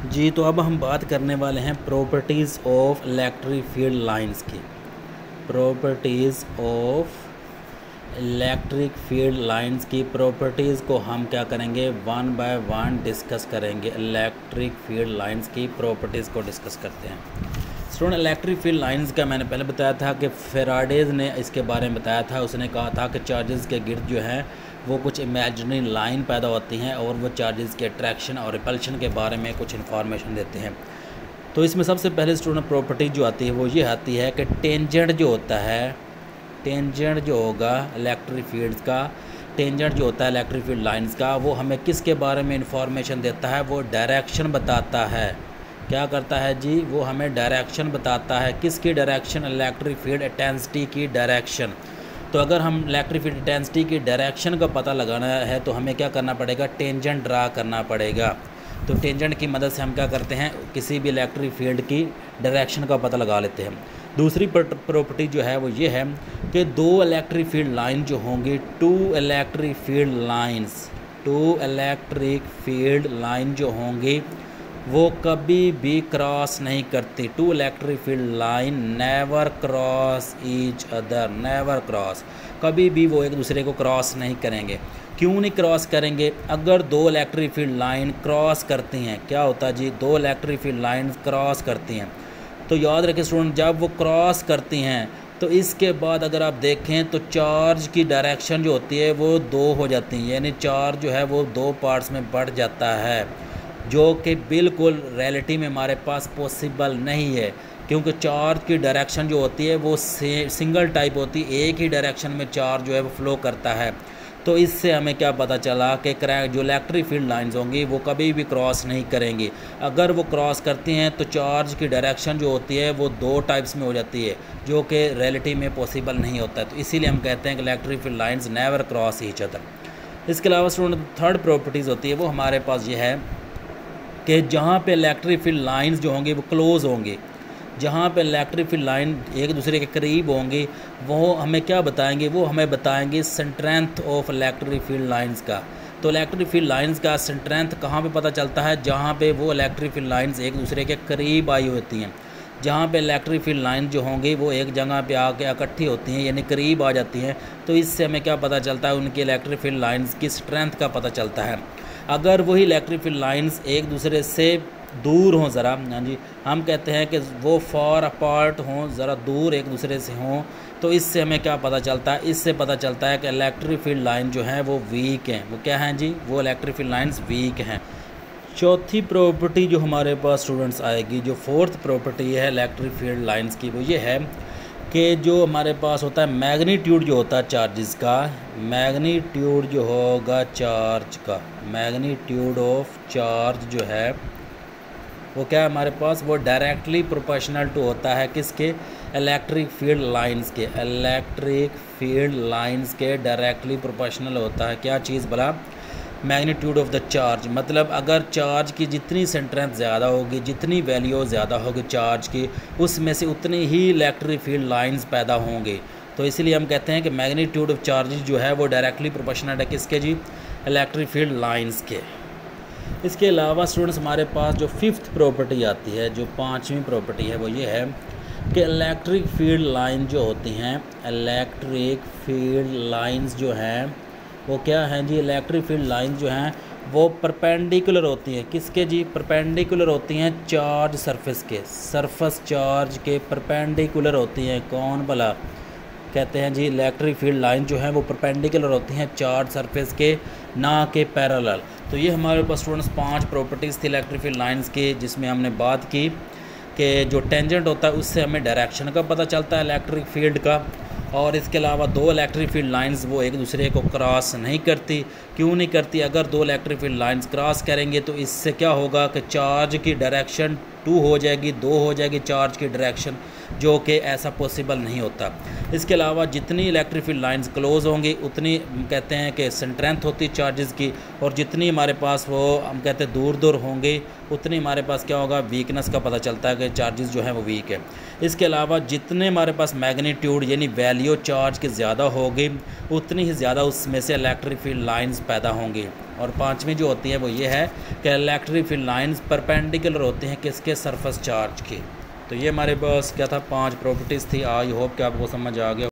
जी, तो अब हम बात करने वाले हैं properties of electric field lines की। Properties of electric field lines की प्रॉपर्टीज़ को हम क्या करेंगे, वन बाय वन डिस्कस करेंगे। इलेक्ट्रिक फील्ड लाइंस की प्रॉपर्टीज़ को डिस्कस करते हैं। स्टूडेंट, इलेक्ट्रिक फील्ड लाइंस का मैंने पहले बताया था कि फेराडेज ने इसके बारे में बताया था। उसने कहा था कि चार्जेस के गिर्द जो है वो कुछ इमेजिनरी लाइन पैदा होती हैं और वो चार्जेस के अट्रैक्शन और रिपल्शन के बारे में कुछ इन्फॉर्मेशन देते हैं। तो इसमें सबसे पहले स्टूडेंट प्रॉपर्टी जो आती है वो ये आती है कि टेंजेंट जो होता है, टेंजेंट जो होगा इलेक्ट्रिक फील्ड का, टेंजेंट जो होता है इलेक्ट्रिक फील्ड लाइंस का, वो हमें किसके बारे में इंफॉर्मेशन देता है? वो डायरेक्शन बताता है। क्या करता है जी? वो हमें डायरेक्शन बताता है। किसकी डायरेक्शन? इलेक्ट्रिक फील्ड इंटेंसिटी की डायरेक्शन। तो अगर हम इलेक्ट्रिक फील्ड इंटेंसिटी की डायरेक्शन का पता लगाना है तो हमें क्या करना पड़ेगा? टेंजेंट ड्रा करना पड़ेगा। तो टेंजेंट की मदद से हम क्या करते हैं, किसी भी इलेक्ट्रिक फील्ड की डायरेक्शन का पता लगा लेते हैं। दूसरी प्रॉपर्टी जो है वो ये है कि दो इलेक्ट्रिक फील्ड लाइन जो होंगी, टू इलेक्ट्रिक फील्ड लाइन जो होंगी वो कभी भी क्रॉस नहीं करती। Two electric field line never cross each other, never cross, कभी भी वो एक दूसरे को क्रॉस नहीं करेंगे। क्यों नहीं क्रॉस करेंगे? अगर दो इलेक्ट्रिक फील्ड लाइन क्रॉस करती हैं, क्या होता है जी? दो इलेक्ट्रिक फील्ड लाइन क्रॉस करती हैं तो याद रखें स्टूडेंट, जब वो क्रॉस करती हैं तो इसके बाद अगर आप देखें तो चार्ज की डायरेक्शन जो होती है वो दो हो जाती है, यानी चार्ज जो है वो दो पार्ट्स में बढ़ जाता है, जो कि बिल्कुल रियलिटी में हमारे पास पॉसिबल नहीं है। क्योंकि चार्ज की डायरेक्शन जो होती है वो सिंगल टाइप होती है, एक ही डायरेक्शन में चार्ज जो है वो फ्लो करता है। तो इससे हमें क्या पता चला कि जो इलेक्ट्रिक फील्ड लाइंस होंगी वो कभी भी क्रॉस नहीं करेंगी। अगर वो क्रॉस करती हैं तो चार्ज की डायरेक्शन जो होती है वो दो टाइप्स में हो जाती है, जो कि रियलिटी में पॉसिबल नहीं होता है। तो इसीलिए हम कहते हैं कि electric field lines never cross each other. इसके अलावा स्टूडेंट थर्ड प्रॉपर्टीज़ होती है वो हमारे पास ये है कि जहाँ पे इलेक्ट्रिक फील्ड लाइंस जो होंगी वो क्लोज़ होंगी, जहाँ पे इलेक्ट्रिक फील्ड लाइन एक दूसरे के करीब होंगी, वो हमें क्या बताएंगे? वो हमें बताएंगे strength of electric field lines का। तो इलेक्ट्रिक फील्ड लाइंस का स्ट्रेंथ कहाँ पे पता चलता है? जहाँ पे वो इलेक्ट्रिक फील्ड लाइंस एक दूसरे के करीब आई होती हैं। जहाँ पे इलेक्ट्रिक फील्ड लाइन जो होंगी वो एक जगह पे आके इकट्ठी होती हैं, यानी करीब आ जाती हैं, तो इससे हमें क्या पता चलता है? उनकी इलेक्ट्रिक फील्ड लाइंस की स्ट्रेंथ का पता चलता है। अगर वही इलेक्ट्रिक फील्ड लाइंस एक दूसरे से दूर हों ज़रा, हाँ जी, हम कहते हैं कि वो फार अपार्ट हों, ज़रा दूर एक दूसरे से हों, तो इससे हमें क्या पता चलता है? इससे पता चलता है कि इलेक्ट्रिक फील्ड लाइन जो हैं वो वीक हैं। वो क्या हैं जी? वो इलेक्ट्रिक फील्ड लाइंस वीक हैं। चौथी प्रॉपर्टी जो हमारे पास स्टूडेंट्स आएगी, जो फोर्थ प्रॉपर्टी है इलेक्ट्रिक फील्ड लाइंस की, वो ये है कि जो हमारे पास होता है मैग्नीट्यूड जो होता है चार्जेस का, मैग्नीट्यूड जो होगा चार्ज का, मैग्नीट्यूड ऑफ चार्ज जो है वो क्या है हमारे पास? वो डायरेक्टली प्रोपोर्शनल टू होता है किसके? इलेक्ट्रिक फील्ड लाइंस के। इलेक्ट्रिक फील्ड लाइंस के डायरेक्टली प्रोपोर्शनल होता है क्या चीज़ भला? Magnitude of the charge. मतलब अगर चार्ज की जितनी स्ट्रेंथ ज़्यादा होगी, जितनी वैल्यू ज़्यादा होगी चार्ज की, उसमें से उतनी ही इलेक्ट्रिक फील्ड लाइंस पैदा होंगे। तो इसलिए हम कहते हैं कि मैग्नीट्यूड ऑफ चार्जेस जो है वो डायरेक्टली प्रोपोर्शनल है किसके जी? इलेक्ट्रिक फील्ड लाइंस के। इसके अलावा स्टूडेंट्स हमारे पास जो फिफ्थ प्रॉपर्टी आती है, जो पांचवी प्रॉपर्टी है, वो ये है कि इलेक्ट्रिक फील्ड लाइन जो होती हैं, इलेक्ट्रिक फील्ड लाइंस जो हैं वो क्या हैं जी? इलेक्ट्रिक फील्ड लाइन जो हैं वो परपेंडिकुलर होती हैं किसके जी? परपेंडिकुलर होती हैं चार्ज सरफेस के, सरफेस चार्ज के परपेंडिकुलर होती हैं। कौन भला? कहते हैं जी इलेक्ट्रिक फील्ड लाइन जो है वो परपेंडिकुलर होती हैं चार्ज सरफेस के, ना के पैरेलल। तो ये हमारे पास स्टूडेंट्स पांच प्रॉपर्टीज़ थी इलेक्ट्रिक फील्ड लाइंस की, जिसमें हमने बात की कि जो टेंजेंट होता है उससे हमें डायरेक्शन का पता चलता है इलेक्ट्रिक फील्ड का, और इसके अलावा दो इलेक्ट्रिक फील्ड लाइंस वो एक दूसरे को क्रॉस नहीं करती। क्यों नहीं करती? अगर दो इलेक्ट्रिक फील्ड लाइंस क्रॉस करेंगे तो इससे क्या होगा कि चार्ज की डायरेक्शन टू हो जाएगी, दो हो जाएगी चार्ज की डायरेक्शन, जो कि ऐसा पॉसिबल नहीं होता। इसके अलावा जितनी इलेक्ट्रिक फील्ड लाइंस क्लोज होंगी उतनी कहते हैं कि स्ट्रेंथ होती चार्जेस की, और जितनी हमारे पास वो हम कहते हैं दूर दूर होंगे उतनी हमारे पास क्या होगा? वीकनेस का पता चलता है कि चार्जेस जो है वो वीक है। इसके अलावा जितने हमारे पास मैग्नीट्यूड यानी वैल्यू चार्ज की ज़्यादा होगी उतनी ही ज़्यादा उसमें से इलेक्ट्रिक फील्ड लाइंस पैदा होंगी। और पाँचवीं जो होती है वो ये है कि इलेक्ट्रिक फील्ड लाइंस परपेंडिकुलर होते हैं किसके, सरफेस चार्ज के। तो ये हमारे पास क्या था, 5 प्रॉपर्टीज़ थी। आई होप कि आपको समझ आ गया।